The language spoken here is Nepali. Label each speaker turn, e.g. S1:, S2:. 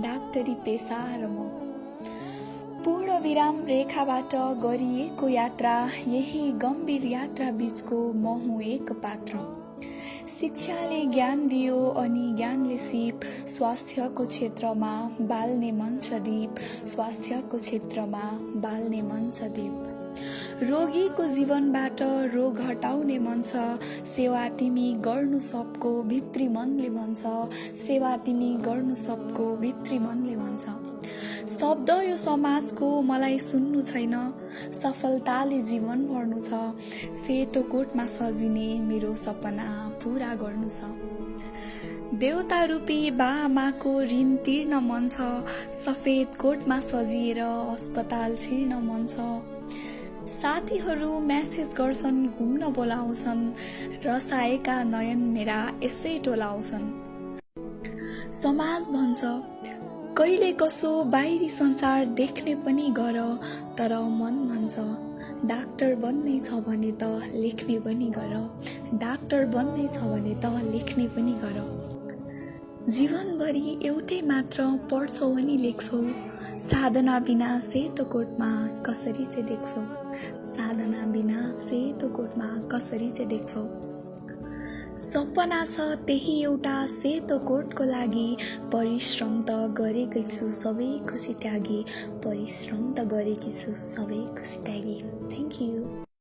S1: डाक्टरी पेसा र म। पूर्ण विराम रेखाबाट गरिएको यात्रा, यही गम्भीर यात्रा बीचको म हुँ एक पात्र। शिक्षाले ज्ञान दियो अनि ज्ञानले सिप, स्वास्थ्यको क्षेत्रमा बाल्ने मञ्च दीप, स्वास्थ्यको क्षेत्रमा बाल्ने मञ्च दीप। रोगीको जीवनबाट रोग हटाउने मन छ, सेवा तिमी गर्नु सबको भित्री मनले भन्छ, सेवा तिमी गर्नु सबको भित्री मनले भन्छ। शब्द यो समाजको मलाई सुन्नु छैन, सफलताले जीवन भर्नु छ, सेतो कोटमा सजिने मेरो सपना पूरा गर्नु छ। देउता रूपी बा-आमाको ऋण तिर्न मन छ, सफेद कोटमा सजिएर अस्पताल छिर्न मन छ। साथीहरू म्यासेज गर्छन्, घुम्न बोलाउँछन्, रसाएका नयन मेरा यसै टोलाउँछन्। समाज भन्छ कहिले कसो बाहिरी संसार देख्ने पनि गर, तर मन भन्छ डाक्टर बन्नै छ भने त लेख्ने पनि गर, डाक्टर बन्नै छ भने त लेख्ने पनि गर। जीवनभरि एउटै मात्र पढ्छौ अनि लेख्छौ, साधना बिना सेतो कोटमा कसरी चाहिँ देख्छौ, साधना बिना सेतो कोटमा कसरी चाहिँ देख्छौ। सपना छ त्यही एउटा सेतो कोटको लागि, परिश्रम त गरेकै छु सबै खुसी त्यागी, परिश्रम त गरेकी छु सबै खुसी त्यागी। Thank you.